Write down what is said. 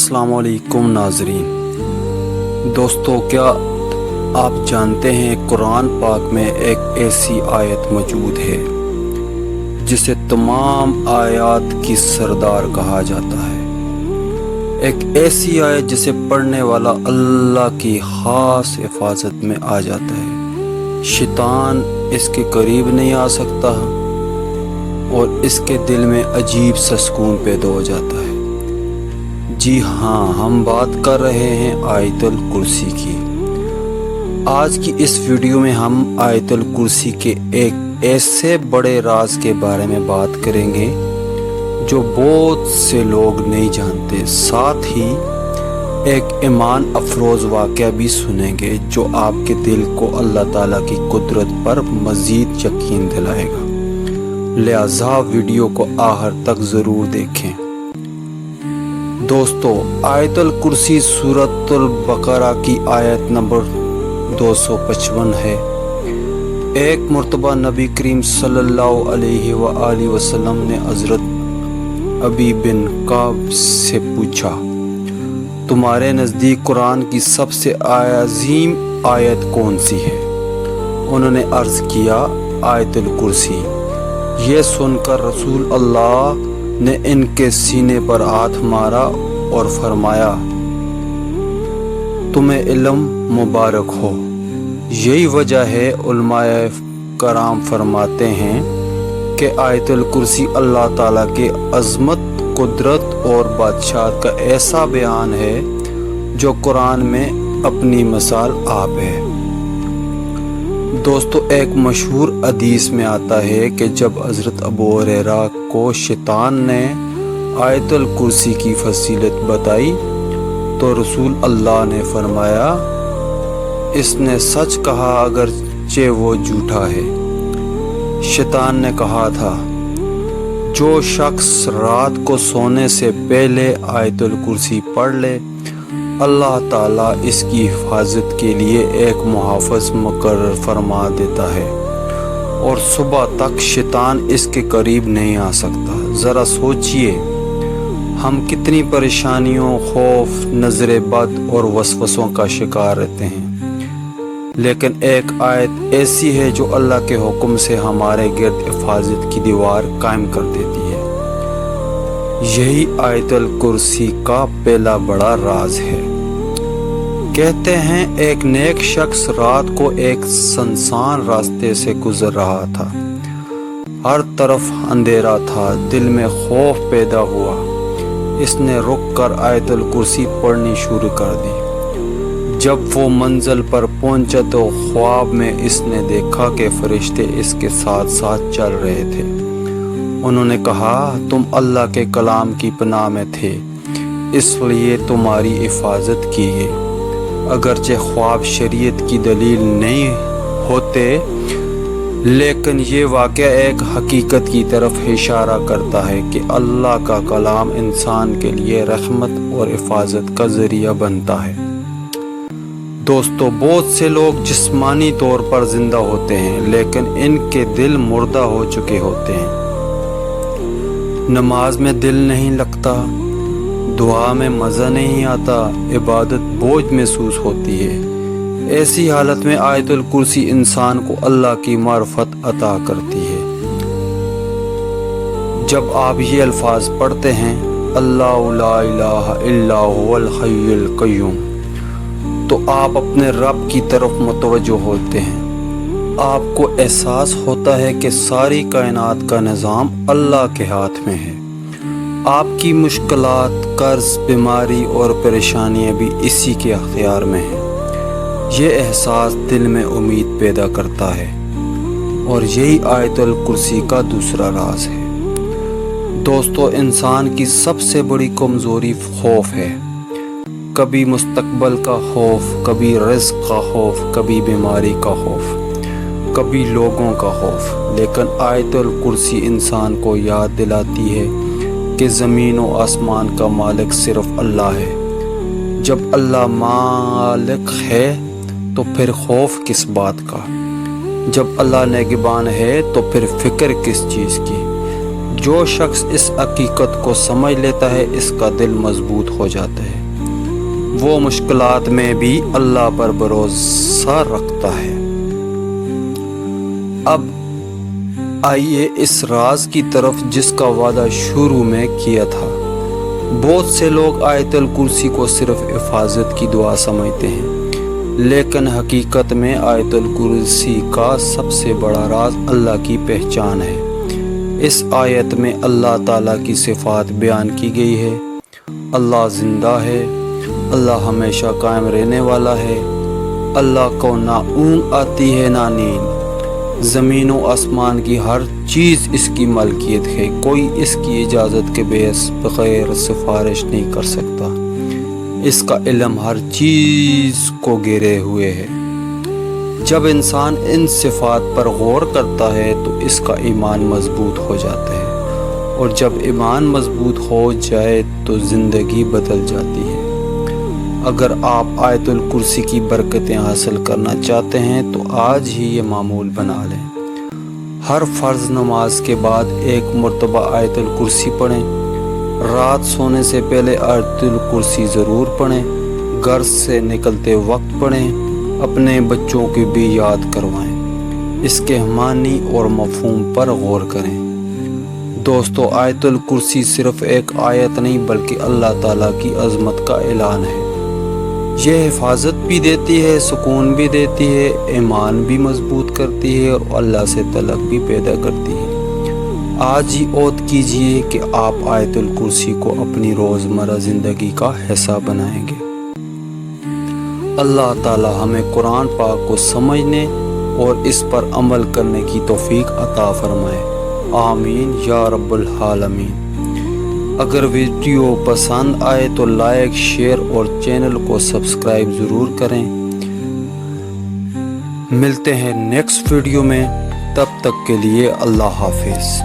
السلام علیکم ناظرین دوستو، کیا آپ جانتے ہیں قرآن پاک میں ایک ایسی آیت موجود ہے جسے تمام آیات کی سردار کہا جاتا ہے، ایک ایسی آیت جسے پڑھنے والا اللہ کی خاص حفاظت میں آ جاتا ہے، شیطان اس کے قریب نہیں آ سکتا اور اس کے دل میں عجیب سا سکون پیدا ہو جاتا ہے۔ جی ہاں، ہم بات کر رہے ہیں آیت الکرسی کی۔ آج کی اس ویڈیو میں ہم آیت الکرسی کے ایک ایسے بڑے راز کے بارے میں بات کریں گے جو بہت سے لوگ نہیں جانتے، ساتھ ہی ایک ایمان افروز واقعہ بھی سنیں گے جو آپ کے دل کو اللہ تعالیٰ کی قدرت پر مزید یقین دلائے گا، لہذا ویڈیو کو آخر تک ضرور دیکھیں۔ دوستو، آیت الکرسی سورۃ البقرہ کی آیت نمبر 255 ہے۔ ایک مرتبہ نبی کریم صلی اللہ علیہ وآلہ وسلم نے حضرت ابی بن کعب سے پوچھا، تمہارے نزدیک قرآن کی سب سے عظیم آیت کون سی ہے؟ انہوں نے عرض کیا، آیت الکرسی۔ یہ سن کر رسول اللہ نے ان کے سینے پر ہاتھ مارا اور فرمایا، تمہیں علم مبارک ہو۔ یہی وجہ ہے علماء کرام فرماتے ہیں کہ آیت الکرسی اللہ تعالیٰ کے عظمت، قدرت اور بادشاہت کا ایسا بیان ہے جو قرآن میں اپنی مثال آپ ہے۔ دوستو، ایک مشہور حدیث میں آتا ہے کہ جب حضرت ابو ہریرہ کو شیطان نے آیت الکرسی کی فضیلت بتائی تو رسول اللہ نے فرمایا، اس نے سچ کہا اگرچہ وہ جھوٹا ہے۔ شیطان نے کہا تھا، جو شخص رات کو سونے سے پہلے آیت الکرسی پڑھ لے، اللہ تعالیٰ اس کی حفاظت کے لیے ایک محافظ مقرر فرما دیتا ہے اور صبح تک شیطان اس کے قریب نہیں آ سکتا۔ ذرا سوچئے، ہم کتنی پریشانیوں، خوف، نظر بد اور وسوسوں کا شکار رہتے ہیں، لیکن ایک آیت ایسی ہے جو اللہ کے حکم سے ہمارے گرد حفاظت کی دیوار قائم کر دیتی ہے۔ یہی آیت الکرسی کا پہلا بڑا راز ہے۔ کہتے ہیں ایک نیک شخص رات کو ایک سنسان راستے سے گزر رہا تھا، ہر طرف اندھیرا تھا، دل میں خوف پیدا ہوا۔ اس نے رک کر آیت الکرسی پڑھنی شروع کر دی۔ جب وہ منزل پر پہنچا تو خواب میں اس نے دیکھا کہ فرشتے اس کے ساتھ ساتھ چل رہے تھے۔ انہوں نے کہا، تم اللہ کے کلام کی پناہ میں تھے، اس لیے تمہاری حفاظت کی ہے۔ اگرچہ خواب شریعت کی دلیل نہیں ہوتے، لیکن یہ واقعہ ایک حقیقت کی طرف اشارہ کرتا ہے کہ اللہ کا کلام انسان کے لیے رحمت اور حفاظت کا ذریعہ بنتا ہے۔ دوستو، بہت سے لوگ جسمانی طور پر زندہ ہوتے ہیں لیکن ان کے دل مردہ ہو چکے ہوتے ہیں۔ نماز میں دل نہیں لگتا، دعا میں مزہ نہیں آتا، عبادت بوجھ محسوس ہوتی ہے۔ ایسی حالت میں آیت الکرسی انسان کو اللہ کی معرفت عطا کرتی ہے۔ جب آپ یہ الفاظ پڑھتے ہیں، اللہ لا الہ الا هو الحی القیوم، تو آپ اپنے رب کی طرف متوجہ ہوتے ہیں۔ آپ کو احساس ہوتا ہے کہ ساری کائنات کا نظام اللہ کے ہاتھ میں ہے۔ آپ کی مشکلات، قرض، بیماری اور پریشانیاں بھی اسی کے اختیار میں ہیں۔ یہ احساس دل میں امید پیدا کرتا ہے اور یہی آیت الکرسی کا دوسرا راز ہے۔ دوستو، انسان کی سب سے بڑی کمزوری خوف ہے۔ کبھی مستقبل کا خوف، کبھی رزق کا خوف، کبھی بیماری کا خوف، کبھی لوگوں کا خوف۔ لیکن آیت الکرسی انسان کو یاد دلاتی ہے کہ زمین و آسمان کا مالک صرف اللہ ہے۔ جب اللہ مالک ہے تو پھر خوف کس بات کا؟ جب اللہ نگہبان ہے تو پھر فکر کس چیز کی؟ جو شخص اس حقیقت کو سمجھ لیتا ہے اس کا دل مضبوط ہو جاتا ہے، وہ مشکلات میں بھی اللہ پر بھروسہ رکھتا ہے۔ اب آئیے اس راز کی طرف جس کا وعدہ شروع میں کیا تھا۔ بہت سے لوگ آیت الکرسی کو صرف حفاظت کی دعا سمجھتے ہیں، لیکن حقیقت میں آیت الکرسی کا سب سے بڑا راز اللہ کی پہچان ہے۔ اس آیت میں اللہ تعالیٰ کی صفات بیان کی گئی ہے۔ اللہ زندہ ہے، اللہ ہمیشہ قائم رہنے والا ہے، اللہ کو نہ اونگ آتی ہے نہ نیند، زمین و آسمان کی ہر چیز اس کی ملکیت ہے، کوئی اس کی اجازت کے بغیر سفارش نہیں کر سکتا، اس کا علم ہر چیز کو گھیرے ہوئے ہے۔ جب انسان ان صفات پر غور کرتا ہے تو اس کا ایمان مضبوط ہو جاتا ہے، اور جب ایمان مضبوط ہو جائے تو زندگی بدل جاتی ہے۔ اگر آپ آیت الکرسی کی برکتیں حاصل کرنا چاہتے ہیں تو آج ہی یہ معمول بنا لیں۔ ہر فرض نماز کے بعد ایک مرتبہ آیت الکرسی پڑھیں، رات سونے سے پہلے آیت الکرسی ضرور پڑھیں، گھر سے نکلتے وقت پڑھیں، اپنے بچوں کی بھی یاد کروائیں، اس کے معنی اور مفہوم پر غور کریں۔ دوستو، آیت الکرسی صرف ایک آیت نہیں بلکہ اللہ تعالیٰ کی عظمت کا اعلان ہے۔ یہ حفاظت بھی دیتی ہے، سکون بھی دیتی ہے، ایمان بھی مضبوط کرتی ہے اور اللہ سے تعلق بھی پیدا کرتی ہے۔ آج ہی عہد کیجئے کہ آپ آیت الکرسی کو اپنی روزمرہ زندگی کا حصہ بنائیں گے۔ اللہ تعالی ہمیں قرآن پاک کو سمجھنے اور اس پر عمل کرنے کی توفیق عطا فرمائے، آمین یا رب العالمین۔ اگر ویڈیو پسند آئے تو لائک، شیئر اور چینل کو سبسکرائب ضرور کریں۔ ملتے ہیں نیکسٹ ویڈیو میں، تب تک کے لیے اللہ حافظ۔